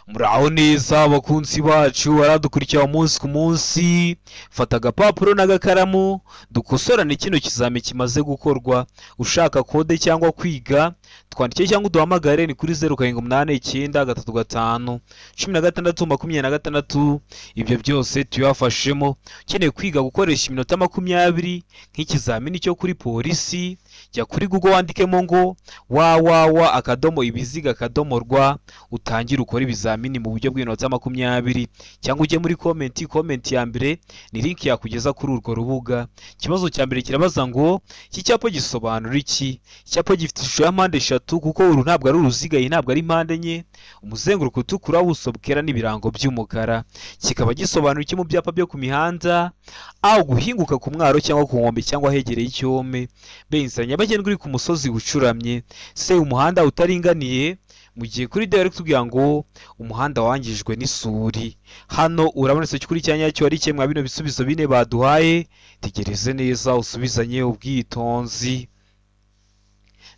Muraho neza abakunzi bacu baradukurikira umunsi ku munsi. Fata agapapuro n'agakaramu dukosorane kino kizami kimaze gukorwa. Ushaka kode cyangwa kwiga twandike cyangwa uduhamagare ni kuri 0789 ibyo byose tuyafashemo. Ukeneye kwiga gukoresha iminota 20 nk'ikizamini cyo kuri polisi, jya kuri Google wandikemo ngo www.ibiziga.rw utangire ukora ibizamini mu buryo bw'iminota 20, cyangwa ujye muri comment ya mbere ni link yakugeza kuri urwo rubuga. Ikibazo cya mbere kirabaza ngo iki cyapa gisobanura iki? Icyapa gifite ishusho ya mpande eshatu kuko uru ntabwo ari uruziga, iyi ntabwo ari mpande enye, umuzenguruko utukura, ubuso bwera n'ibirango by'umukara. Kikaba gisobanura iki mu byapa byo ku mihanda? A. Guhinguka ku mwaro cyangwa ku nkombe cyangwa hegereye icyome. B. Inzira nyabagendwa iri ku musozi ucuramye. C. Umuhanda utaringaniye. Mu gihe kuri direct tugira ngo umuhanda wangijwe n'isuri. Hano urabonetse kuri cyanya cyo ari kimwe bino bisubizo bine baduhaye. Tegereze neza usubizanye ubwitonzi.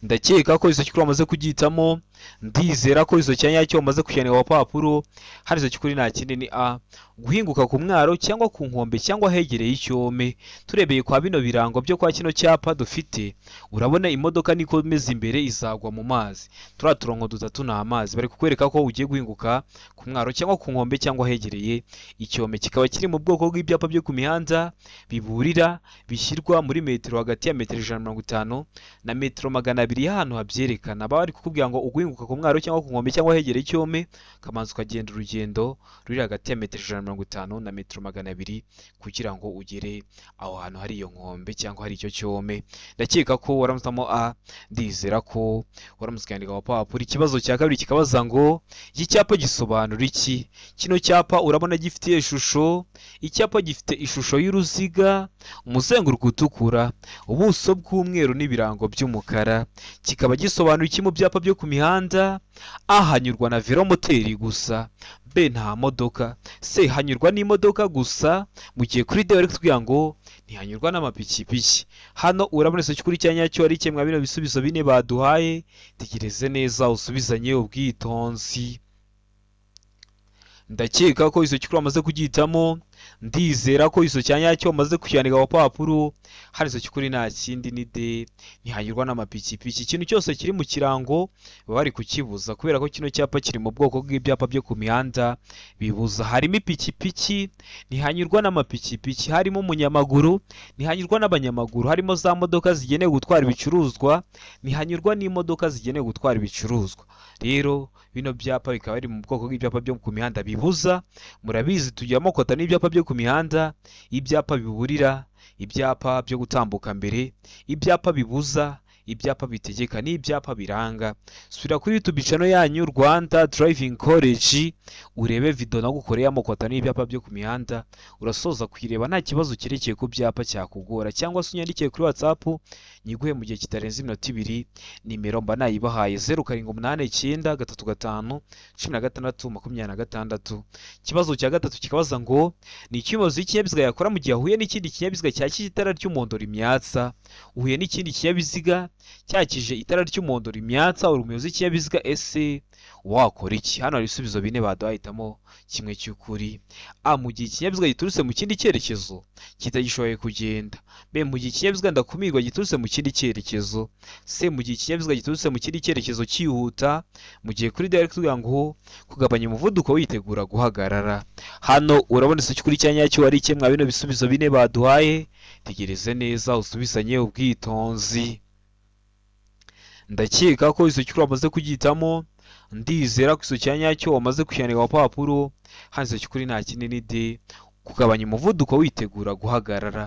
Ndakeka ko izo cyukuri amaze kugitamo, ndizera ko izo cyanya cyo amaze kujyanira wa papuro. Hari izo cyukuri nta kindi ni A. Guhinguka ku mwaro cyangwa ku nkombe cyangwa hegereye icyome. Turebeye kwa bino birango byo kwa kino cyapa dufite, urabona imodoka niko imeze imbere izagwa mu mazi. Turaturongo dutatu na amazi bari kukwereka ko ugiye guhinguka ku mwaro cyangwa ku nkombe cyangwa hegereye icyome. Kikaba kiri mu bwoko bw'ibyapa byo ku mihanda biburira, bishyirwa muri metero hagati ya metero 150 na metero 200 y'ahantu habyerekana. Bari kukubwira ngo uguhinguka ku mwaro cyangwa ku nkombe cyangwa hegereye icyome, kamanza ukagenda urugendo ruri hagati ya metero 150 na metero 200 kugira ngo ugere aho hantu hari iyo nkombe cyangwa hari icyo cyome. Ndakeka ko waramutamo A, ndizera ko waramutsikandika wa papuro. Ikibazo cya kabiri kikabaza ngo iki cyapa gisobanura iki? Kino cyapa urabona gifite ishusho, icyapa gifite ishusho y'uruziga, umuzenguruko utukura, ubuso bw'umweru n'ibirango by'umukara. Kikaba gisobanura iki mu byapa byo ku mihanda? A. Hanyurwa na velomoteri gusa. B. Nta modoka. C. Hanyurwa n'imodoka gusa, mu gihe kuri direct tugira ngo ntihanyurwa n'amapikipiki. Hano urabonetse kuri cyanya cyo ari kimwe bino bisubizo bine baduhaye. Tegereze neza usubizanye ubwitonzi. Ndakeka ko izo cyukuri amaze kugitamo, ndizera ko izo cyanya cyo amaze kujyanira wa papuro. Hari izo cyukuri nta kindi ni D. Ntihanyurwa n'amapikipiki. Ikintu cyose kiri mu kirango bari kukibuza kubera ko kino cyapa kiri mu bwoko bw'ibyapa byo ku mihanda bibuza. Harimo ipikipiki, ntihanyurwa n'amapikipiki. Harimo umunyamaguru, ntihanyurwa n'abanyamaguru. Harimo za modoka zigenewe gutwara ibicuruzwa, ntihanyurwa n'imodoka zigenewe gutwara ibicuruzwa. Rero bino byapa bikaba biri mu bwoko bw'ibyapa byo ku mihanda bibuza. Murabizi tujyamo kota n'ibyapa byo ku mihanda, ibyapa biburira, ibyapa byo gutambuka mbere, ibyapa bibuza, ibyapa bitegeka n'ibyapa biranga. Subira kuri YouTube channel yanyu Rwanda Driving College urebe video nagukoreye amokota n'ibyapa byo ku mihanda. Urasoza kwireba nta kibazo kirekeye ku byapa cyakugora, cyangwa se unyandikiye kuri WhatsApp nyiguhe mu gihe kitarenze iminota 2. Nimero mba nayibahaye 0789 Ikibazo cya gatatu kikabaza ngo ni ikibazo ikinyabiziga yakora mu gihe ahuye n'ikindi kinyabiziga cyakije itara ry'umuhondo rimyatsa. Uhuye n'ikindi kinyabiziga cyakije itara ry'umuhondo rimyatsa, uri umuyobozi w'ikinyabiziga, ese wakora iki? Hano hari ibisubizo bine baduhitamo kimwe cy'ukuri. A. Mu gihe ikinyabiziga giturutse mu kindi cyerekezo kitagishoboye kugenda. B. Mu gihe ikinyabiziga ndakumirwa giturutse mu kindi cyerekezo. C. Mu gihe ikinyabiziga giturutse mu kindi cyerekezo cyihuta, mu gihe kuri direct tugira ngo kugabanya umuvuduko witegura guhagarara. Hano urabonetse kuri cyanya cyo ari kimwe bino bisubizo bine baduhaye. Tegereze neza usubizanye ubwitonzi. Ndakeka ko izo cyukuri amaze kugitamo, ndizera ko izo cyanya cyo wamaze kujyanira wa papuro. Hanze cyukuri nta kindi ni D. Kugabanya umuvuduko witegura guhagarara.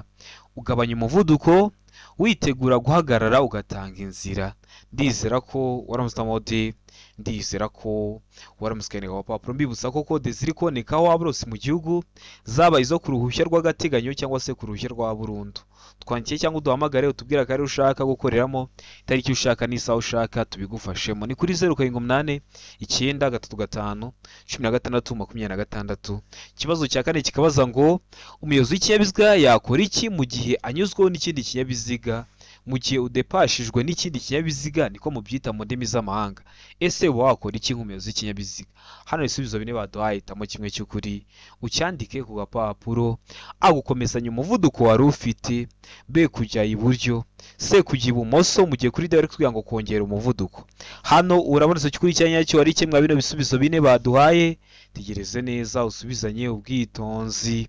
Ugabanya umuvuduko witegura guhagarara ugatanga inzira. Ndizera ko waramutamo D. Ndizera ko waramusikanira wa papuro. Mbibutsa ko kode ziri koneka aho abrose mu gihugu, zaba izo ku ruhushya rw'agateganyo cyangwa se ku ruhushya rwa burundu. Twandikiye cyangwa uduhamagare utubwira ko ari ushaka gukoreramo, itariki ushaka n'isaha ushaka tubigufashemo. Ni kuri 0789 Ikibazo cya kane kikabaza ngo umuyobozi w'ikinyabiziga yakora iki mu gihe anyuzweho n'ikindi kinyabiziga? mu gihe udepashijwe n'ikindi kinyabiziga, niko mubyita mu ndimi z'amahanga. Ese uba wakora iki nk'umuyobozi w'ikinyabiziga? Hano ibisubizo bine baduhaye, hitamo kimwe cy'ukuri ucyandike ku gapapuro. A, gukomezanya umuvuduko wari ufite. B, kujya iburyo. C, kujya ibumoso mu gihe kuri D bari kutubwira ngo kongera umuvuduko. Hano urabona icyo cy'ukuri cya nyacyo ari kimwe bino bisubizo bine baduhaye. Tegereze neza usubizanye ubwitonzi.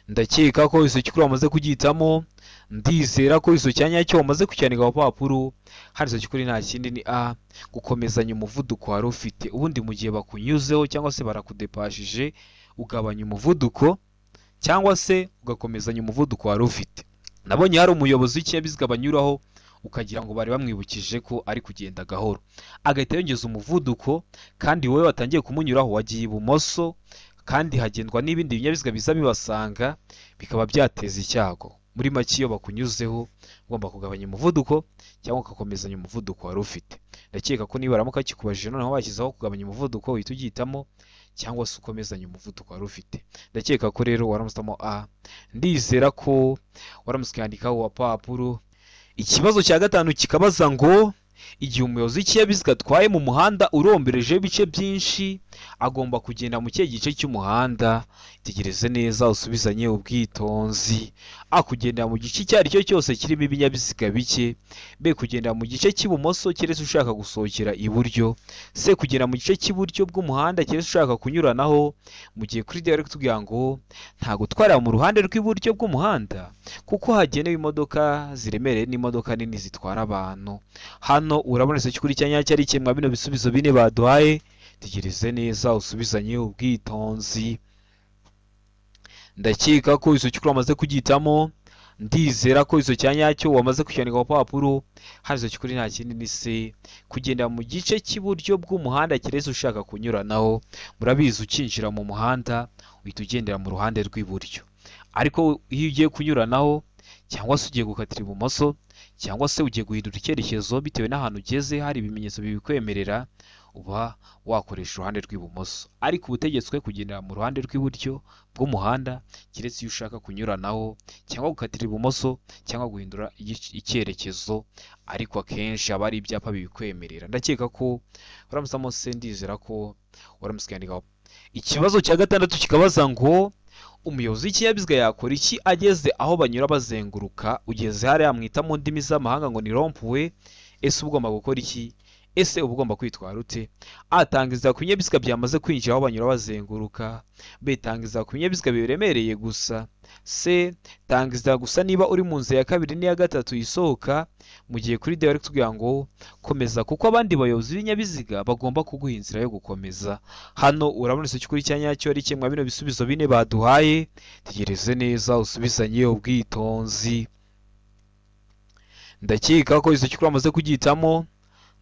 Ndakeka ko icyo cy'ukuri wamaze kugihitamo. Ndizera ko icyo cya nyacyo wamaze kucyandika ku papuro. Hano icyo cy'ukuri nta kindi ni A, gukomezanya umuvuduko wari ufite. Ubundi mu gihe bakunyuzeho cyangwa se barakudepashije, ugabanya umuvuduko cyangwa se ugakomezanya umuvuduko wari ufite. Nabonye hari umuyobozi w'ikinyabiziga banyuraho ukagira ngo bari bamwibukije ko ari kugenda gahoro, agahita yongeza umuvuduko, kandi wowe watangiye kumunyuraho wagiye ibumoso, kandi hagendwa n'ibindi binyabiziga biza bibasanga, bikaba byateza icyago. Muri make iyo bakunyuzeho ugomba kugabanya umuvuduko cyangwa ugakomezanya umuvuduko wari ufite. Ndakeka ko niba baramuka kikubajije noneho bashyizeho kugabanya umuvuduko, uhita ugihitamo cyangwa se ukomezanya umuvuduko wari ufite. Ndakeka ko rero waramusemo A. Ndizera ko waramusikandikaho wa papuro. Ikibazo cya gatanu kikabaza ngo igihe umuyobozi w'ikinyabiziga atwaye mu muhanda urombereje ibice byinshi, agomba kugenda mu kihe gice cy'umuhanda? Tegereze neza usubizanye ubwitonzi. A, kugendera mu gice icyo ari cyo cyose kirimo ibinyabiziga bike. B, kugendera mu gice cy'ibumoso keretse ushaka gusohokera iburyo. C, kugenda mu gice cy'iburyo bw'umuhanda keretse ushaka kunyuranaho, mu gihe kuri D bari kutubwira ngo nta gutwarira mu ruhande rw'iburyo bw'umuhanda kuko hagenewe imodoka ziremereye n'imodoka nini zitwara abantu. Hano urabona icyo cy'ukuri cya nyacyo ari kimwe bino bisubizo bine baduhaye. Tegereze neza usubizanye ubwitonzi. Ndakeka ko icyo cy'ukuri wamaze kugihitamo. Ndizera ko icyo cya nyacyo wamaze kucyandika ku papuro. Hano icyo cy'ukuri nta kindi ni C, kugenda mu gice cy'iburyo bw'umuhanda keretse ushaka kunyuranaho. Murabizi ukinjira mu muhanda uhita ugendera mu ruhande rw'iburyo, ariko iyo ugiye kunyuranaho cyangwa se ugiye gukatira ibumoso cyangwa se ugiye guhindura icyerekezo bitewe n'ahantu ugeze hari ibimenyetso bibikwemerera, uba wakoresha uruhande rw'ibumoso, ariko ubutegetswe kugendera mu ruhande rw'iburyo bw'umuhanda keretse iyo ushaka kunyuranaho cyangwa gukatira ibumoso cyangwa guhindura icyerekezo, ariko akenshi aba ari ibyapa bibikwemerera. Ndakeka ko waramusamo C. Ndizera ko waramusikandikaho. Ikibazo cya gatandatu kikabaza ngo umuyobozi w'ikinyabiziga yakora iki ageze aho banyura bazenguruka? Ugeze hariya mwita mu ndimi z'amahanga ngo ni rompuwe. Ese uba ugomba gukora iki? Ese uba ugomba kwitwara ute? A, tangiza ku binyabiziga byamaze kwinjira aho banyura bazenguruka. B, tangiza ku binyabiziga biremereye gusa. C, tangiza gusa niba uri mu nzira ya kabiri n'iya gatatu isohoka, mu gihe kuri D bari kutubwira ngo komeza kuko abandi bayobozi b'ibinyabiziga bagomba kuguha inzira yo gukomeza. Hano urabona icyo cy'ukuri cya nyacyo ari kimwe bino bisubizo bine baduhaye. Tegereze neza usubizanye ubwitonzi. Ndakeka ko icyo cy'ukuri wamaze kugihitamo.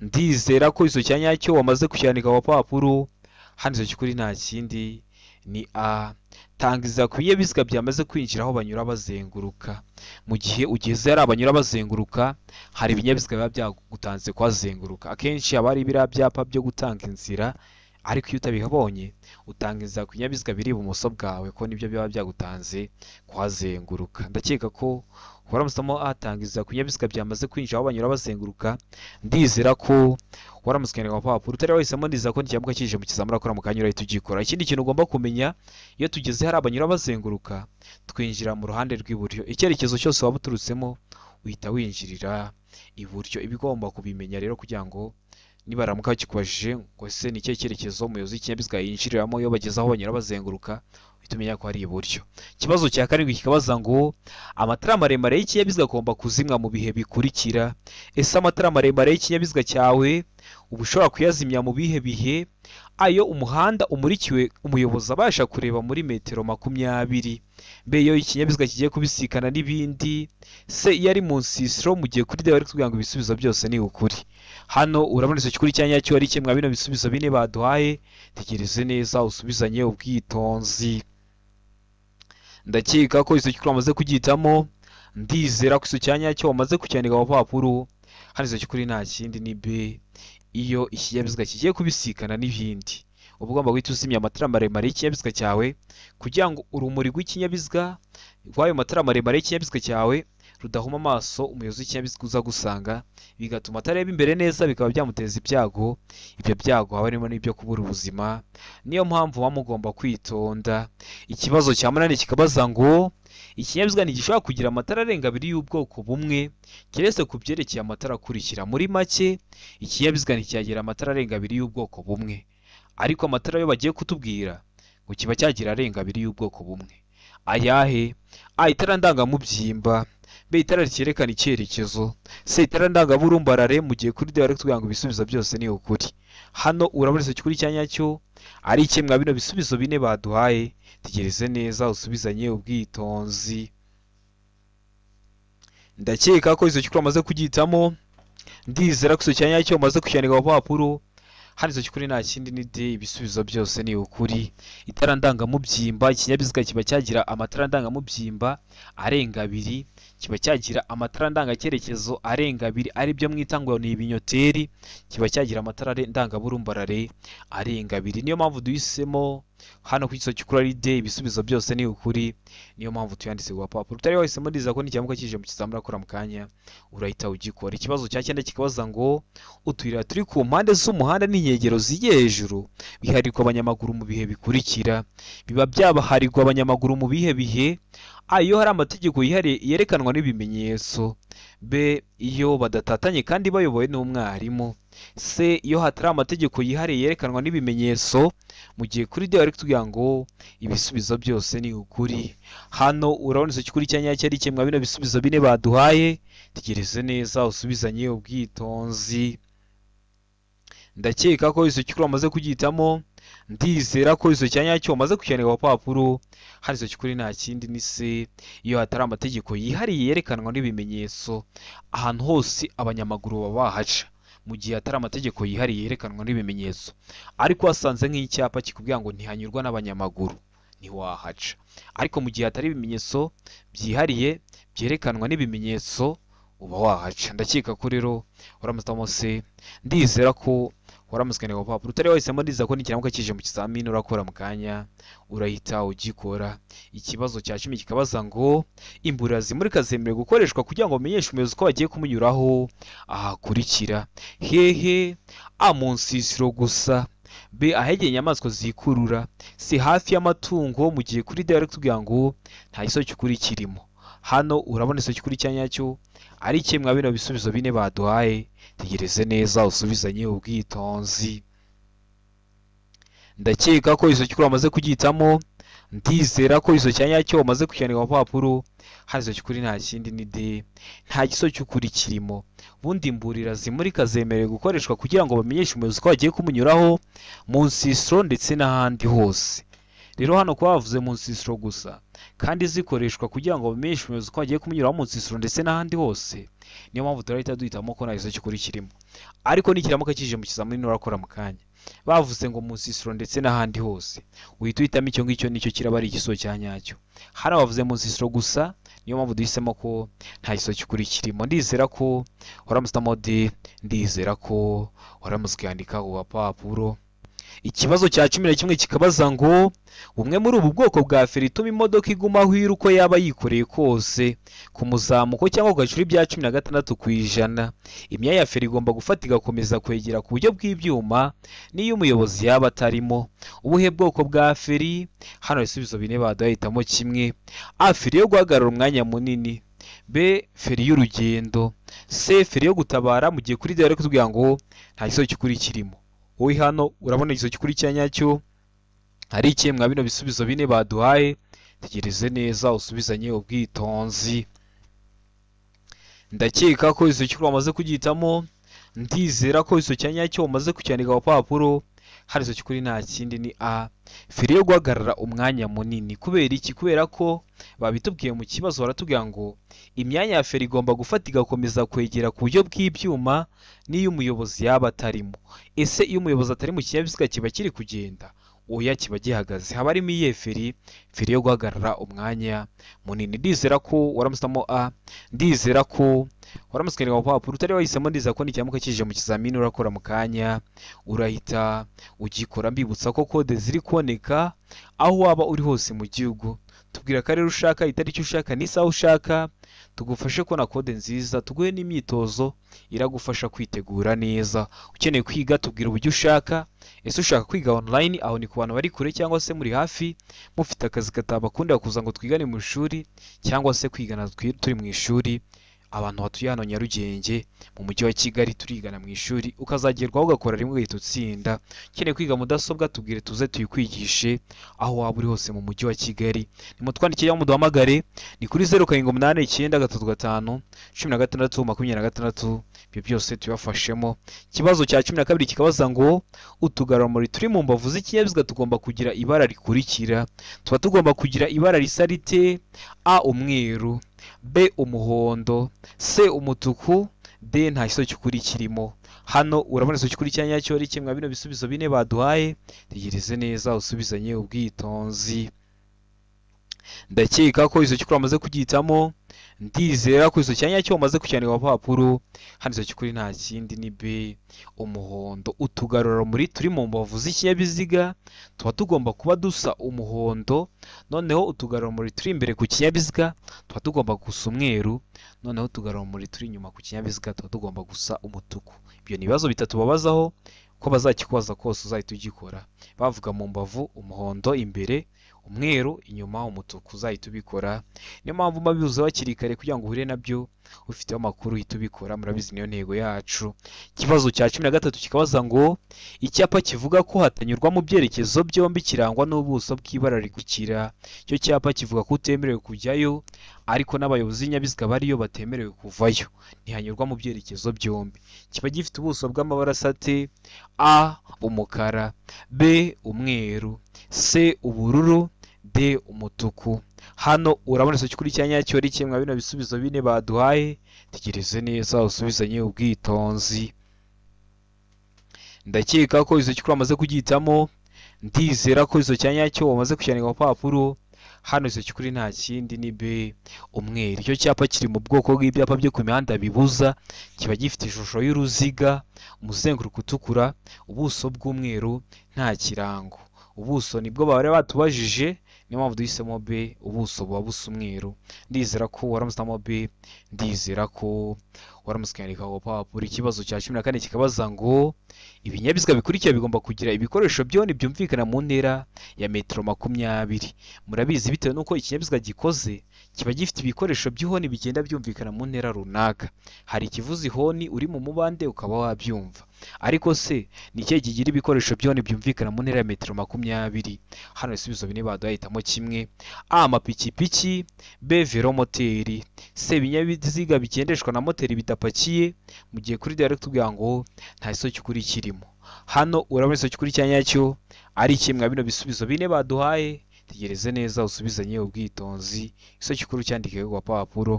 Ndizera ko icyo cya nyacyo wamaze kucyandika ku papuro. Hano icyo cy'ukuri nta kindi ni A, tangiza ku binyabiziga byamaze kwinjira aho banyura bazenguruka. Mu gihe ugeze hari abanyura bazenguruka, hari ibinyabiziga biba byagutanze kuhazenguruka. Akenshi haba hari biriya byapa byo gutanga inzira, ariko iyo utabibonye utangiza ku binyabiziga biri ibumoso bwawe ko nibyo biba byagutanze kuhazenguruka. Ndakeka ko waramusamo atangiza ku binyabiziga byamaze kwinjira aho banyura bazenguruka. Ndizera ko waramusikandika ku papuro. Utari wahisemo ndizera ko ntikiyamuka kije mu kizamura akora mu kanya urahita ugikora. Ikindi kintu ugomba kumenya, iyo tugeze hari abanyura bazenguruka twinjira mu ruhande rw'iburyo. Icyerekezo cyose waba uturutsemo uhita winjirira iburyo. Iba ugomba kubimenya rero kugira ngo nibaramuka bakikubajije ngo ese ni ikihe cyerekezo umuyobozi w'ikinyabiziga yinjiriramo iyo bageze aho banyura bazenguruka, uhita umenya ko ari iburyo. Ikibazo cya karindwi kikabaza ngo amatara maremare y'ikinyabiziga agomba kuzimwa mu bihe bikurikira. Ese amatara maremare y'ikinyabiziga cyawe uba ushobora kuyazimya mu bihe bihe? Ayo umuhanda umurikiwe umuyobozi abasha kureba muri metero 20. B, iyo ikinyabiziga kigiye kubisikana n'ibindi. C, iyo ari mu nsisiro, mu gihe kuri D bari kutubwira ngo ibisubizo byose ni ukuri. Hano urabona icyo cy'ukuri cya nyacyo ari kimwe bino bisubizo bine baduhaye. Tegereze neza usubizanye ubwitonzi. Ndakeka ko icyo cy'ukuri wamaze kugihitamo. Ndizera ko icyo cya nyacyo wamaze kucyandika ku papuro. Hano icyo cy'ukuri nta kindi ni B, iyo ikinyabiziga kigiye kubisikana n'ibindi. Uba ugomba guhita uzimya amatara maremare y'ikinyabiziga cyawe kugira ngo urumuri rw'ikinyabiziga rw'ayo matara maremare y'ikinyabiziga cyawe rudahuma amaso umuyobozi w'ikinyabiziga uza gusanga, bigatuma atareba imbere neza, bikaba byamuteza ibyago. Ibyo byago haba harimo n'ibyo kubura ubuzima. Niyo mpamvu muba mugomba kwitonda. Ikibazo cya munani kikabaza ngo ikinyabiziga ntigishobora kugira amatara arenga abiri y'ubwoko bumwe keretse ku byerekeye amatara akurikira. Muri make, ikinyabiziga nticyagira amatara arenga abiri y'ubwoko bumwe, ariko amatara yo bagiye kutubwira ngo kiba cyagira arenga abiri y'ubwoko bumwe. Ayahe? A. Itara ndangamubyimba. B. Itara ryerekana icyerekezo. C. Itara ndangaburumbarare. Mu gihe kuri D kugira ngo ibisubizo byose ni ukuri. Hano urabona icyo kuri cya nyacyo ari kimwe bino bisubizo bine baduhaye. Tegereze neza usubizanye ubwitonzi. Ndakeka ko izo cyukuru amaze kugitamo. Ndizera ko icyo cya nyacyo umaze kucyandika ku papuro. Hano icyo cyukuri nta kindi ni D, ibisubizo byose ni ukuri. Itara ndangamubyimba, ikinyabiziga kiba cyagira amatara ndangamubyimba arenga abiri, kiba cyagira amatara ndangacyerekezo arenga abiri, ari byo mwita ngo ni ibinyoteri, kiba cyagira amatara ndangaburumbarare arenga abiri. Niyo mpamvu duhisemo hano ku icyo cyukuri ari D, ibisubizo byose ni ukuri. Niyo mpamvu tuyanditse ku papuro. Utari wahisemo ndiza ko n'icyamuka kije mu kizamura akora mu kanya urahita ugikora. Ikibazo cya cyenda kikabaza ngo utuyira turi ku mpande z'umuhanda n'inkengero zigiye hejuru biharirwa abanyamaguru mu bihe bikurikira. Biba byabaharirwa abanyamaguru mu bihe bihe? A. Iyo hari amategeko yihariye yerekanwa n'ibimenyetso. B. Iyo badatatanye kandi bayobowe n'umwarimu. C. Iyo hatari amategeko yihariye yerekanwa n'ibimenyetso. Mu gihe kuri D bari kutubwira ngo ibisubizo byose ni ukuri. Hano urabona icyo kuri cya nyacyo ari kimwe bino bisubizo bine baduhaye. Tegereze neza usubizanye ubwitonzi. Ndakeka ko izo cyukuri amaze kugitamo. Ndizera ko izo cya nyacyo amaze kucyandika ku papuro. Hari izo cyukuri nta kindi ni C. Iyo hatari amategeko yihariye yerekanwa n'ibimenyetso. Ahantu hose abanyamaguru baba bahaca mu gihe hatari amategeko yihariye yerekanwa n'ibimenyetso. Ariko wasanze nk'icyapa kikubwira ngo ntihanyurwa n'abanyamaguru, ntiwahaca. Ariko mu gihe hatari ibimenyetso byihariye byerekanwa n'ibimenyetso uba wahaca. Ndakeka ko rero waramutamo C. Ndizera ko waramusikane ku papuro. Utari wahisemo ndiza ko n'ikiramuka kije mu kizamini urakora mu kanya urahita ugikora. Ikibazo cya 10 kikabaza ngo imburira zimurika zemerewe gukoreshwa kugira ngo bamenyeshe umuyobozi ko bagiye kumunyuraho ahakurikira. Hehe? A. Mu nsisiro gusa. B. Ahegeye inyamaswa zikurura. C. Hafi y'amatungo. Mu gihe kuri D bari kutubwira ngo nta gisozi cy'ukuri kirimo. Hano urabona igisozi cy'ukuri cya nyacyo ari kimwe bino bisubizo bine baduhaye. Tegereze neza usubizanye ubwitonzi. Ndakeka ko izo cyukuri amaze kugitamo. Ndizera ko izo cya nyacyo umaze kucyandika ku papuro. Hari izo cyukuri nta kindi ni D, nta gisozi cy'ukuri kirimo. Ubundi imburira zimurika zemerewe gukoreshwa kugira ngo bamenyeshe umuyobozi ko bagiye kumunyuraho mu nsisiro ndetse n'ahandi hose. Rero hano kuba bavuze mu nsisiro gusa kandi zikoreshwa kugira ngo bamenyeshe umuyobozi ko bagiye kumunyuraho mu nsisiro ndetse n'ahandi hose, niyo mpamvu turahita duhitamo ko nta gisozi cy'ukuri kirimo. Ariko n'ikiramuka kije mu kizamini urakora mu kanya bavuze ngo mu nsisiro ndetse n'ahandi hose, uhita uhitamo icyo ngicyo nicyo kiraba ari igisozi cya nyacyo. Hano bavuze mu nsisiro gusa, niyo mpamvu duhisemo ko nta gisozi cy'ukuri kirimo. Ndizera ko waramusitamo D, ndizera ko waramusikandika ku papuro. Ikibazo cya 11 kikabaza ngo bumwe muri ubu bwoko bwa feri ituma imodoka iguma aho iri uko yaba yikoreye kose ku muzamuko cyangwa gacuri bya 16%. Imyanya ya feri igomba gufata igakomeza kwegera ku buryo bw'ibyuma niyo umuyobozi yaba atarimo. Ubuhe bwoko bwa feri? Hano ibisubizo bine badahitamo kimwe. A. Feri yo guhagarara umwanya munini. B. Feri y'urugendo. C. Feri yo gutabara. Mu gihe kuri D bari kutubwira ngo nta gisozi cy'ukuri kirimo. Wowe hano urabona igisozi cy'ukuri cya nyacyo ari ikemwa bino bisubizo bine baduhaye. Tegereze neza usubizanye ubwitonzi. Ndakeka ko igisozi cy'ukuri wamaze kugitamo. Ndizera ko igisozi cya nyacyo umaze kucyandika ku papuro. Hari igisozi cy'ukuri nta kindi ni A. Feri yo guhagarara umwanya munini. Kubera iki? Kubera ko babitubwiye mu kibazo baratubwira ngo imyanya ya feri igomba gufata igakomeza kwegera ku buryo bw'ibyuma niyo umuyobozi yaba atarimo. Ese iyo umuyobozi atari mu kinyabiziga kiba kiri kugenda? Oya, kiba gihagaze. Haba harimo iyihe feri? Feri yo guhagarara umwanya munini. Ndizera ko waramusitamo A. Ndizera ko waramusikandika ku papuro. Utari wahisemo ndizera ko n'icyamuka kije mu kizamini urakora mu kanya urahita ugikora. Mbibutsa ko kode ziri kuboneka aho waba uri hose mu gihugu. Tubwira akarere ushaka, itariki ushaka, n'isaha ushaka, tugufashe kubona kode nziza, tuguhe n'imyitozo iragufasha kwitegura neza. Ukeneye kwiga tubwira uburyo ushaka. Ese ushaka kwiga online, aho ni ku bantu bari kure cyangwa se muri hafi mufite akazi katabakundira kuza ngo twigane mu ishuri, cyangwa se kwigana turi mu ishuri. Abantu batuye hano Nyarugenge mu mujyi wa Kigali turigana mu ishuri, ukazagerwaho ugakora rimwe ugahita utsinda. Ukeneye kwiga mudasobwa tubwire tuze tuyikwigishe aho waba uri hose mu mujyi wa Kigali. Nimutwandikire cyangwa muduhamagare, ni kuri 0789961626. Ibyo byose tubafashemo. Ikibazo cya 12 kikabaza ngo utugarurumuri turi mu mbavu z'ikinyabiziga tugomba kugira ibara rikurikira. Tuba tugomba kugira ibara risa rite? A, umweru; B, umuhondo; C, umutuku; D, nta kiso cy'ukuri kirimo. Hano urabona iso cy'ukuri cya nyacyo ari kimwe bino bisubizo bine baduhaye. Tegereze neza usubizanye ubwitonzi. Ndakeka ko iso cy'ukuri amaze kugitamo. Ndizera ko iso cyanya cyo umaze kucyandika ku papuro. Hano iso cy'ukuri nta kindi ni B, umuhondo. Utugarurumuri turi mu mbavu z'ikinyabiziga tuba tugomba kuba dusa umuhondo, noneho utugarurumuri turi imbere ku kinyabiziga tuba tugomba gusa umweru, noneho utugarurumuri turi inyuma ku kinyabiziga tuba tugomba gusa umutuku. Ibyo ni ibibazo bitatu babazaho, ko bazakikubaza kose uzahita ugikora. Bavuga mu mbavu umuhondo imbere, umweru inyuma, umutuku, uzahita ubikora. Niyo mpamvu mbabivuze hakiri kare kugira ngo uhure nabyo ufiteho amakuru uhita ubikora. Murabizi niyo ntego yacu. Ikibazo cya 13 kikabaza ngo icyapa kivuga ko hatanyurwa mu byerekezo byombi kirangwa n'ubuso bw'ibara rikurikira. Icyo cyapa kivuga ko utemerewe kujyayo, ariko n'abayobozi b'inyabiziga bariyo batemerewe kuvayo. Ntihanyurwa mu byerekezo byombi. Kiba gifite ubuso bw'amabara asate: A, umukara; B, umweru; C, ubururu; D, umutuku. Hano urabona iso cy'ukuri cya nyacyo ari kimwe bino bisubizo bine baduhaye. Tegereze neza usubizanye ubwitonzi. Ndakeka ko iso cy'ukuri amaze kugitamo. Ndizera ko iso cya nyacyo wamaze kucyandika ku papuro. Hano iso cy'ukuri nta kindi ni B, umweru. Icyo cyapa kiri mu bwoko bw'ibyapa byo ku mihanda bibuza. Kiba gifite ishusho y'uruziga, umuzenguruko utukura, ubuso bw'umweru, nta kirango. Ubuso nibwo bari batubajije, niyo mpamvu duhisemo B, ubuso buba busa umweru. Ndizera ko waramusamo B, ndizera ko waramusikandika ku papuro. Ikibazo cya 14 kikabaza ngo ibinyabiziga bikurikira bigomba kugira ibikoresho byoni byumvikana mu ntera ya metero 20. Murabizi bitewe nuko ikinyabiziga gikoze kiba gifite ibikoresho by'ihoni bigenda byumvikana mu ntera runaka. Hari ikivuza ihoni uri mu mubande ukaba wabyumva, ariko se ni ikihe kigira ibikoresho byoni byumvikana mu ntera ya metero 20? Hano ibisubizo bine baduhitamo kimwe: A, amapikipiki; B, velomoteri; C, ibinyabiziga bigendeshwa na moteri bidapakiye. Mu gihe kuri direct tubwira ngo nta iso cy'ukuri kirimo. Hano urabona iso cy'ukuri cya nyacyo ari kimwe bino bisubizo bine baduhaye. Tegereze neza usubizanye ubwitonzi. Iso cy'ukuri cyandike ku papuro.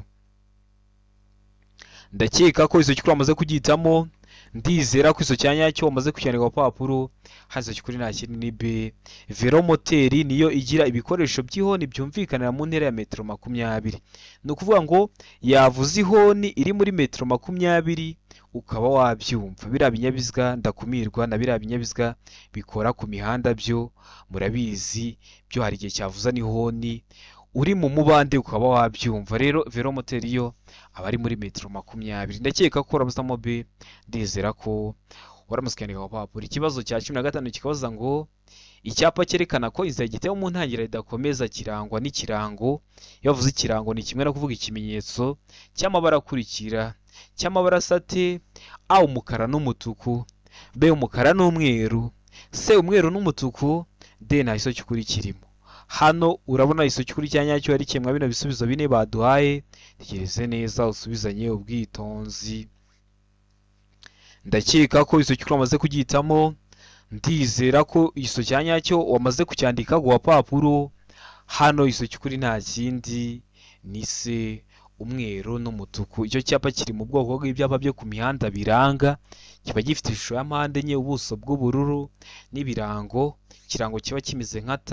Ndakeka ko iso cy'ukuri amaze kugitamo. Ndizera ko iso cya nyacyo wamaze kucyandika ku papuro. Hano iso cy'ukuri nta kindi ni B, velomoteri niyo igira ibikoresho by'ihoni byumvikanira mu ntera ya metero 20. Ni ukuvuga ngo yavuze ihoni iri muri metero 20 ukaba wabyumva. Biriya binyabiziga ndakumirwa na biriya binyabiziga bikora ku mihanda byo murabizi, byo hari igihe cyavuza n'ihoni uri mu mubande ukaba wabyumva. Rero velomoteri yo aba ari muri metero 20. Ndakeka ko waramusamo B, ndizera ko waramusikandika ku papuro. Ikibazo cya 15 kikabaza ngo icyapa cyerekana ko inzira giteye mu ntangira idakomeza kirangwa n'ikirango. Iyo bavuze ikirango ni kimwe no kuvuga ikimenyetso cy'amabara akurikira. Cy'amabara asate: A, umukara n'umutuku; B, umukara n'umweru; C, umweru n'umutuku; D, nta iso cy'ukuri kirimo. Hano urabona iso cy'ukuri cya nyacyo ari kimwe bino bisubizo bine baduhaye. Tegereze neza usubizanye ubwitonzi. Ndakeka ko iso cy'ukuri wamaze kugitamo. Ndizera ko iso cya nyacyo wamaze kucyandika ku papuro. Hano iso cy'ukuri nta kindi ni C, umweru n'umutuku. Icyo cyapa kiri mu bwoko bw'ibyapa byo ku mihanda biranga. Kiba gifite ishusho ya mpande enye, ubuso bw'ubururu n'ibirango. Ikirango kiba kimeze nka T,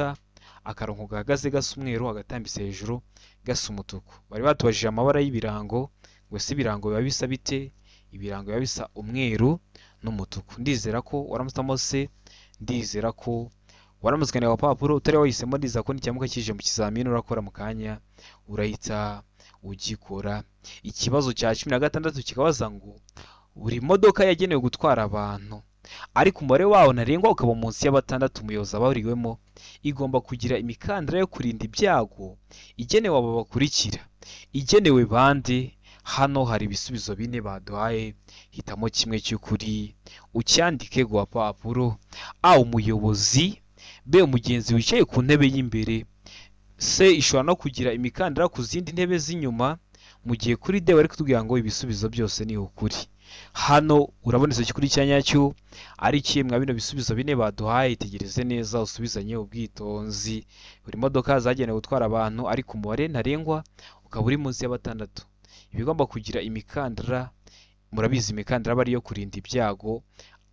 akarongo gahagaze gasa umweru, agatambitse hejuru gasa umutuku. Bari batubajije amabara y'ibirango, ngo se ibirango biba bisa bite? Ibirango biba bisa umweru n'umutuku. Ndizera ko waramusamo C, ndizera ko waramusikandika ku papuro. Utari wahisemo, ndizera ko n'icyamuka kije mu kizamini urakora mu kanya urahita ugikora. Ikibazo cya 16 kikabaza ngo buri modoka yagenewe gutwara abantu ariko umubare wawo ntarengwa ukaba munsi ya 6 umuyobozi abariwemo, igomba kugira imikandara yo kurinda ibyago igenewe abo bakurikira. Igenewe bande? Hano hari ibisubizo 4 baduhaye, hitamo kimwe cy'ukuri ucyandike ku papuro. A, umuyobozi. B, umugenzi wicaye ku ntebe y'imbere. C, ishobora no kugira imikandara ku zindi ntebe z'inyuma. Mu gihe kuri D bari kutubwira ngo ibisubizo byose ni ukuri. Hano urabona icyo kuri cya nyacyo ari kimwe bino bisubizo 4 baduhaye. Tegereze neza usubizanye ubwitonzi. Buri modoka zagenewe gutwara abantu ariko umubare ntarengwa ukaba uri munsi ya 6. Ibigomba kugira imikandara, murabizi imikandara bari yo kurinda ibyago,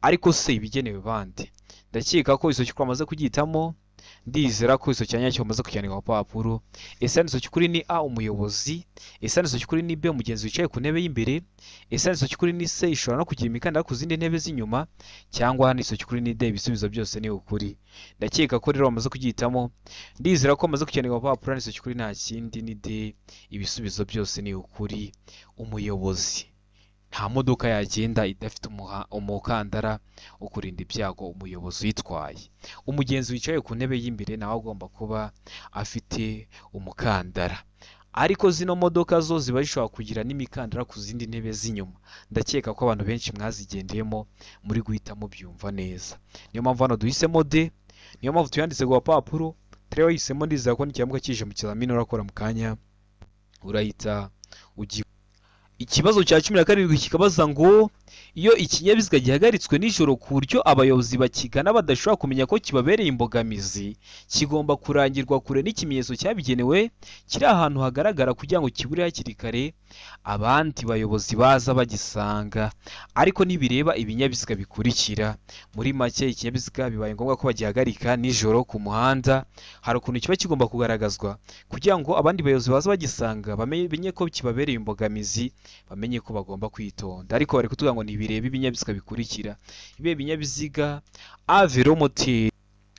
ariko se ibigenewe bande? Ndakeka ko iso cyamaze kugitamo, ndizera ko iso cyanya cyo maze kujyanika ku papuro. Ese niso cyukuri ni A, umuyobozi. Ese niso cyukuri ni B, umugenzi wicaye ku ntebe y'imbere. Ese niso cyukuri ni C, ishobora no kugira imikandara ku zindi ntebe z'inyuma, cyangwa niso cyukuri ni D, ibisubizo byose ni ukuri. Ndakeka ko rero bamaze kugitamo, ndizera ko maze kujyanika ku papuro. Niso cyukuri nta kindi ni D, ibisubizo byose ni ukuri. Umuyobozi, nta modoka yagenda idafite umukandara wo kurinda ibyago umuyobozi uyitwaye. Umugenzi wicaye ku ntebe y'imbere nawe agomba kuba afite umukandara, ariko zino modoka zo ziba zishobora kugira n'imikandara ku zindi ntebe z'inyuma. Ndakeka ko abantu benshi mwazigendeyemo muri guhita mubyumva neza. Niyo mpamvu hano duhisemo D, niyo mpamvu tuyanditse ku papuro. Tureba yihisemo, ndizera ko n'ikibazo kije mu kizamini urakora mu kanya urahita ugi. Ikibazo cya 17 kikabaza ngo iyo ikinyabiziga gihagaritswe nijoro ku buryo abayobozi bakigana badashobora kumenya ko kibabereye imbogamizi, kigomba kurangirwa kure n'ikimenyetso cyabigenewe kiri ahantu hagaragara kugira ngo kibure hakiri kare abandi bayobozi baza bagisanga, ariko nibireba ibinyabiziga bikurikira. Muri make ikinyabiziga bibaye ngombwa ko bagihagarika nijoro ku muhanda, hari ukuntu kiba kigomba kugaragazwa kugira ngo abandi bayobozi baza bagisanga bamenye ko kibabereye imbogamizi, bamenye ko bagomba kwitonda. Ariko bari kutubwira ngo nibireba ibinyabiziga bikurikira. Ibe ibinyabiziga: A, velomoteri.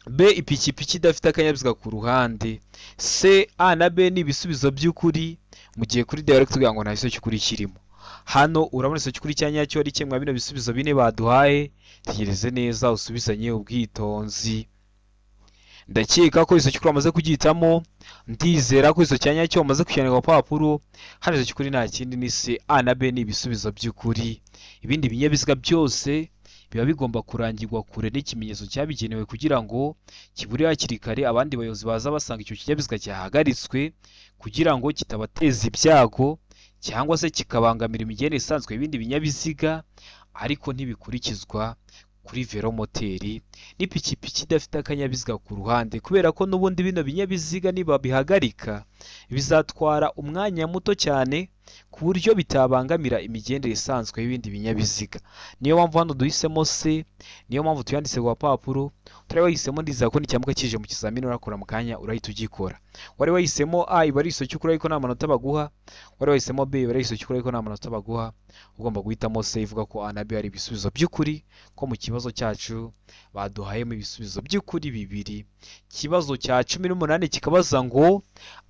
B, ipikipiki idafite akanyabiziga ku ruhande. C, A na B ni ibisubizo by'ukuri, mu gihe kuri D bari kutubwira ngo nta gisozi cy'ukuri kirimo. Hano urabona igisozi cy'ukuri cya nyacyo ari kimwe bino bisubizo 4 baduhaye. Tegereze neza usubizanye ubwitonzi. Ndakeka ko iso cy'ukuri amaze kugitamo, ndizera ko iso cyanya cyo amaze kujyanika ku papuro. Hano iso cy'ukuri nta kindi ni C, A na B ni ibisubizo by'ukuri. Ibindi binyabiziga byose biba bigomba kurangirwa kure n'ikimenyetso cyabigenewe kugira ngo kibure hakiri kare abandi bayobozi baza basanga icyo kinyabiziga cyahagaritswe, kugira ngo kitabateza ibyago cyangwa se kikabangamira imigendere isanzwe y'ibindi binyabiziga, ariko ntibikurikizwa kuri velomoteri n'ipikipiki idafite akanyabiziga ku ruhande, kubera ko n'ubundi bino binyabiziga niba bihagarika bizatwara umwanya muto cyane ku buryo bitabangamira imigendere isanzwe y'ibindi binyabiziga. Niyo mpamvu hano duhisemo C, niyo mpamvu tuyanditse ku papuro. Tureba wahisemo, ndizera ko n'ikibazo kije mu kizamini urakora mu kanya urahita ugikora. Wari wahisemo A, iba ari igisozi cy'ukuri ariko nta manota baguha. Wari wahisemo B, iba ari igisozi cy'ukuri ariko nta manota baguha. Ugomba guhitamo C ivuga ko A na B ari ibisubizo by'ukuri, ko mu kibazo cyacu baduhayemo ibisubizo by'ukuri 2. Kibazo cya 18 kikabaza ngo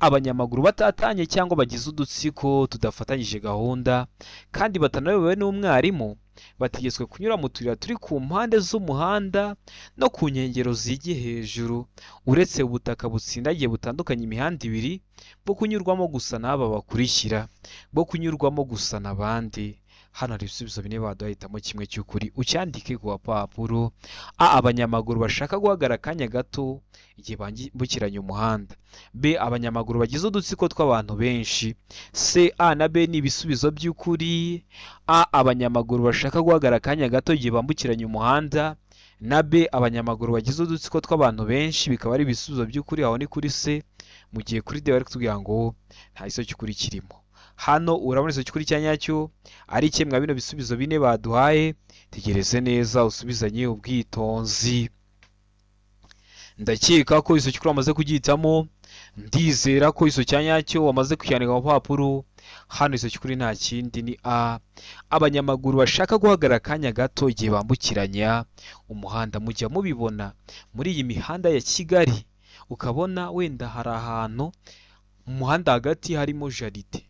abanyamaguru batatanye cyangwa bagize udutsiko tudafatanyije gahunda kandi batanayobewe n'umwarimu bategetswe kunyura mu tuyira turi ku mpande z'umuhanda no ku nkengero zigi hejuru, uretse ubutaka butsindagiye butandukanye imihanda 2 bwo kunyurwamo gusa n'aba bakurikira, bwo kunyurwamo gusa n'abandi. Hano hari ibisubizo 4 baduhitamo kimwe cy'ukuri ucyandike ku papuro. A, abanyamaguru bashaka guhagarara akanya gato igihe bambukiranya umuhanda. B, abanyamaguru bagize udutsiko tw'abantu benshi. C, A na B ni ibisubizo by'ukuri. A, abanyamaguru bashaka guhagarara akanya gato igihe bambukiranya umuhanda, na B, abanyamaguru bagize udutsiko tw'abantu benshi, bikaba ari ibisubizo by'ukuri. Aho ni kuri C, mu gihe kuri D bari kutubwira ngo nta gisozi cy'ukuri kirimo. Hano urabona igisozi cy'ukuri cya nyacyo ari kimwe bino bisubizo 4 baduhaye. Tegereze neza usubizanye ubwitonzi. Ndakeka ko igisozi cy'ukuri wamaze kugitamo, ndizera ko igisozi cya nyacyo wamaze kujyanika ku papuro. Hano igisozi cy'ukuri nta kindi ni A, abanyamaguru bashaka guhagarara akanya gato igihe bambukiranya umuhanda. Mujya mubibona muri iyi mihanda ya Kigali, ukabona wenda hari ahantu mu muhanda hagati harimo jaride,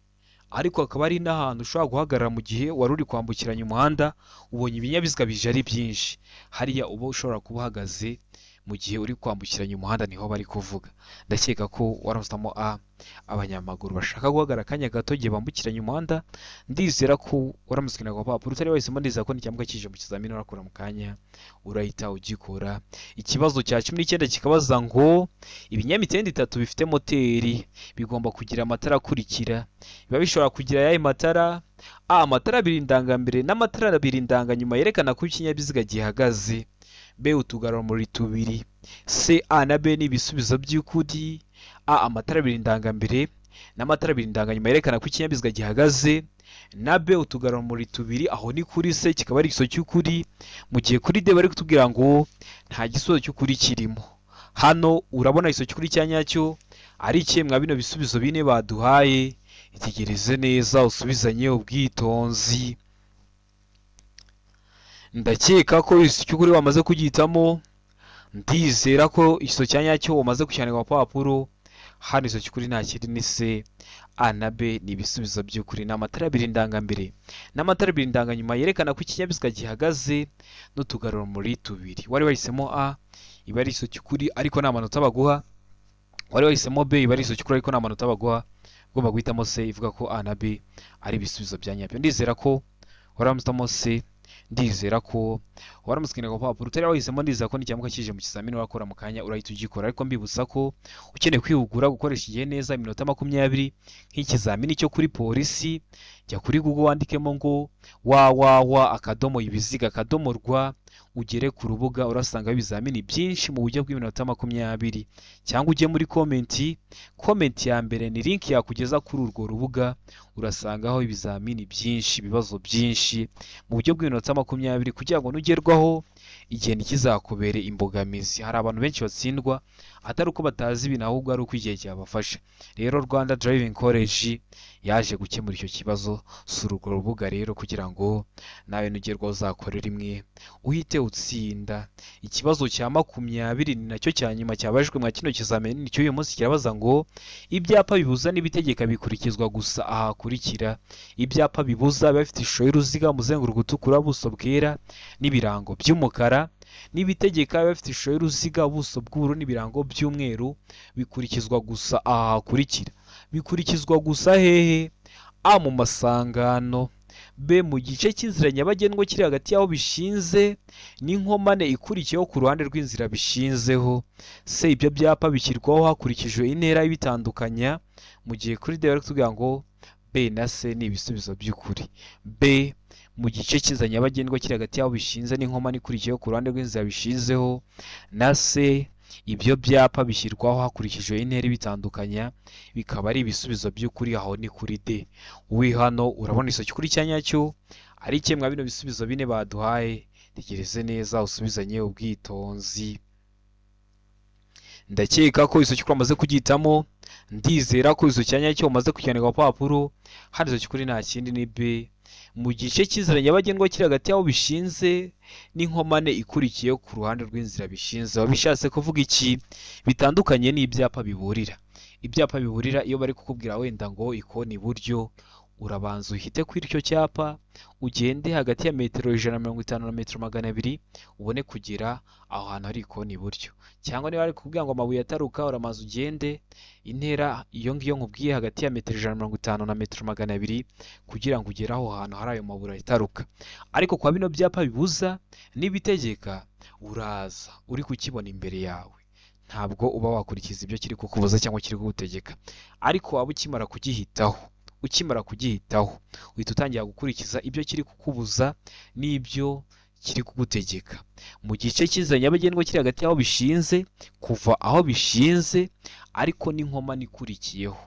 ariko hakaba ari n'ahantu ushobora guhagarara mu gihe wari uri kwambukiranya umuhanda ubonye ibinyabiziga bije ari byinshi. Hariya uba ushobora kuba uhagaze mu gihe uri kwambukiranya umuhanda, niho bari kuvuga. Ndakeka ko waramutamo abanyamaguru bashaka guhagarara akanya gato igihe bambukiranya umuhanda. Ndizera ko waramutse ku papuro utari wahisemo, ndizera ko n'icyambwa kije mu kizamini urakora mu kanya urahita ugikora. Ikibazo cya 19 kikabaza ngo ibinyamitende 3 bifite moteri bigomba kugira amatara akurikira. Biba bishobora kugira yaye matara amatara 2 ndangambere n'amatara 2 ndanganyuma yerekana ko ikinyabiziga gihagaze. B utugarurumuri 2. C A na B ni ibisubizo by'ukuri. A amatara 2 ndangambere n'amatara 2 ndanganyuma yerekana ko ikinyabiziga gihagaze, na B utugarurumuri 2. Aho ni kuri C kikaba ari igiso cy'ukuri, mu gihe kuri D bari kutubwira ngo nta gisozo cy'ukuri kirimo. Hano urabona igiso cy'ukuri cya nyacyo ari kimwe bino bisubizo bine baduhaye. Itegereze neza usubizanye ubwitonzi. Ndakeka ko igiso cy'ukuri wamaze kugitamo. Ndizera ko igiso cya nyacyo wamaze kucyandika ku papuro. Hano igiso cy'ukuri nta kindi ni C. A na B ni ibisubizo by'ukuri. N'amatara 2 ndangambere n'amatara 2 ndanganyuma yerekana ko ikinyabiziga gihagaze n'utugarurumuri 2. Wari wahisemo A iba ari igiso cy'ukuri ariko nta manota baguha. Wari wahisemo B iba ari igiso cy'ukuri ariko nta manota baguha. Ugomba guhitamo C ivuga ko A na B ari ibisubizo bya nyabyo. Ndizera ko waramutamo C. Ndizera ko waramutse ku papuro utari wahisemo. Ndizera ko n'icyambwa kije mu kizamini urakora mu kanya urahita ugikora. Ariko mbibutsa ko ukeneye kwihugura gukoresha igihe neza iminota 20 nk'ikizamini cyo kuri polisi, jya kuri Google wandikemo ngo www.ibiziga.rw ugere ku rubuga urasanga ibizamini byinshi mu buryo bw'iminota 20, cyangwa ujye muri comment ya mbere ni link yakugeza kuri urwo rubuga. Urasangaho ibizamini byinshi, ibibazo byinshi mu buryo bw'iminota 20 kugira ngo nugerwaho igihe ntikizakubere imbogamizi. Hari abantu benshi batsindwa atari uko batazi ibintu ahubwo ari uko igihe cyabafasha. Rero Rwanda Driving College yaje gukemura icyo kibazo. Sura urwo rubuga rero kugira ngo nawe nugerwaho uzakorera rimwe uhite utsinda. Ikibazo cya 20 ni nacyo cya nyuma cyabajwe mwa kino kizamini. Nicyo uyu munsi kirabaza ngo ibyapa bibuza n'ibitegeka bikurikizwa gusa aha kurikira. Ibyapa bibuza bafite ishusho y'uruziga, umuzenguruko utukura, ubuso bwera n'ibirango by'umukara. N'ibitegeka bafite ishusho y'uruziga, ubuso bw'ubururu n'ibirango by'umweru. Bikurikizwa gusa aha kurikira. Bikurikizwa gusa hehe? A mu masangano. B mu gice cy'inzira nyabagendwa kiri hagati y'aho bishinze n'inkomane ikurikiyeho ku ruhande rw'inzira bishinzeho. C ibyo byapa bishyirwaho hakurikijwe intera y'ibitandukanya, mu gihe kuri D bari kutubwira ngo B na C ni ibisubizo by'ukuri. B mu gice cy'inzira nyabagendwa kiri hagati y'aho bishinze n'inkomane ikurikiyeho ku ruhande rw'inzira bishinzeho, na C ibyo byapa bishyirwaho hakurikijwe intera ibitandukanya, bikaba ari ibisubizo by'ukuri. Aho ni kuri D. Wi hano urabona igiso cy'ukuri cya nyacyo ari kimwe bino bisubizo bine baduhaye. Tegereze neza usubizanye ubwitonzi. Ndakeka ko igiso cy'ukuri amaze kugitamo. Ndizera ko igiso cya nyacyo umaze kucyandika ku papuro. Hano igiso cy'ukuri nta kindi ni B mu gice cy'inzira nyabagendwa kiri hagati y'aho bishinze n'inkomane ikurikiyeho ku ruhande rw'inzira bishinze. Bishatse kuvuga iki? Bitandukanye n'ibyapa biburira. Ibyapa biburira iyo bari kukubwira wenda ngo ikoni iburyo, urabanza uhite kuri icyo cyapa ugende hagati ya metero 150 na metero 200 ubone kugera aho hantu hari ikoni iburyo. Cyangwa niba bari kukubwira ngo amabuye ataruka, uramanza ugende intera iyo ngiyo nkubwiye hagati ya metero 150 na metero 200 kugira ngo ugere aho hantu hari ayo mabuye ataruka. Ariko kwa bino byapa bibuza n'ibitegeka uraza uri kukibona imbere yawe, ntabwo uba wakurikiza ibyo kiri kukubuza cyangwa kiri kugutegeka. Ariko waba ukimara kugihitaho uhita utangira gukurikiza ibyo kiri kukubuza n'ibyo kiri kugutegeka. Mu gice cy'inzira nyabagendwa kiri hagati y'aho bishinze, kuva aho bishinze ariko n'inkomane ikurikiyeho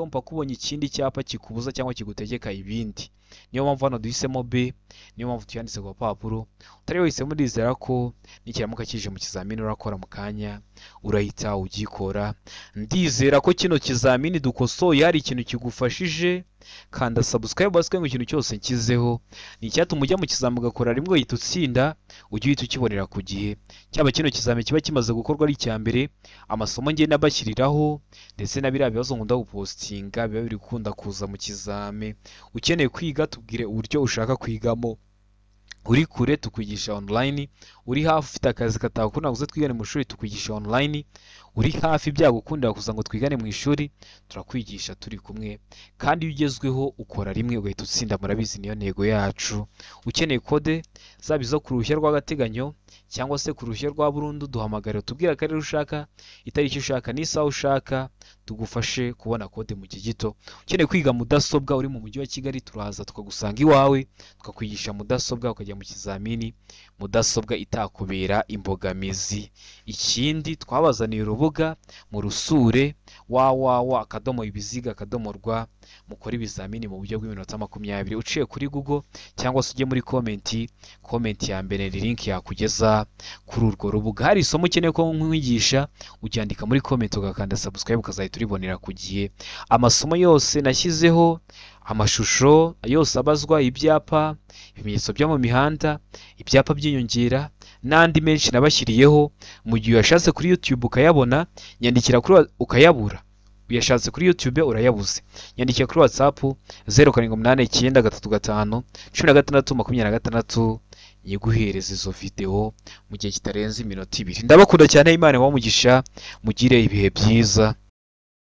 mpaka ubonye ikindi cyapa kikubuza cyangwa kigutegeka ibindi. niyo mpamvu hano duhisemo B, niyo mpamvu tuyanditse ku papuro. Utari wahisemo ndizera ko nikiramuka kije mu kizamini urakora mu kanya urahita ugikora. Ndizera ko kino kizamini dukosoye hari ikintu kigufashije. Kanda subscribe baswe ngo ikintu cyose nkizeho ni icyatuma ujya mu kizamini ugakora rimwe uhita utsinda, ujye uhita ukibonera ku gihe. Cyaba kino kizamini kiba kimaze gukorwa ari icya mbere, amasomo ngenda bashyiriraho ndetse na biriya bibazo nkunda gupostinga biba biri gukunda kuza mu kizame. Ukeneye kwiga tubwire uburyo ushaka kwigamo. Uri kure tukwigisha online, uri hafi ufite akazi katakunda kuza twigane mu ishuri tukwigisha online, uri hafi byagukundira kuza ngo twigane mu ishuri turakwigisha turi kumwe. Kandi iyo ugezweho ukora rimwe ugahita utsinda, murabizi niyo ntego yacu. Ukeneye kode zaba izo ku ruhushya rw'agateganyo cyangwa se ku ruhushya rwa burundu, duhamagare tubwire akarere ushaka, itariki ushaka n'isaha ushaka, tugufashe kubona kode mu gihe gito. Ukeneye kwiga mudasobwa uri mu mujyi wa Kigali, turaza tukagusanga iwawe tukakwigisha mudasobwa ukajya mu kizamini mudasobwa itakubera imbogamizi. Ikindi twabazaniye urubuga mu rusure www.ibiziga.rw mukora ibizamini mu buryo bw'iminota 20 uciye kuri Google cyangwa se ujye muri comment ya mbere ni link yakugeza kuri urwo rubuga. Hari isomo ukeneye ko nkwigisha ucyandika muri comment ugakanda subscribe ukazahita uribonera ku gihe. Amasomo yose nashyizeho, amashusho yose abazwa, ibyapa, ibimenyetso byo mu mihanda, ibyapa by'inyongera n'andi menshi nabashyiriyeho. Mu gihe uyashatse kuri YouTube ukayabona, nyandikira kuri ukayabura. Uyashatse kuri YouTube urayabuze, nyandikira kuri WhatsApp 0789351626 nyiguhereza izo video mu gihe kitarenze iminota 2. Ndabakunda cyane, Imana ibahe umugisha, mugire ibihe byiza.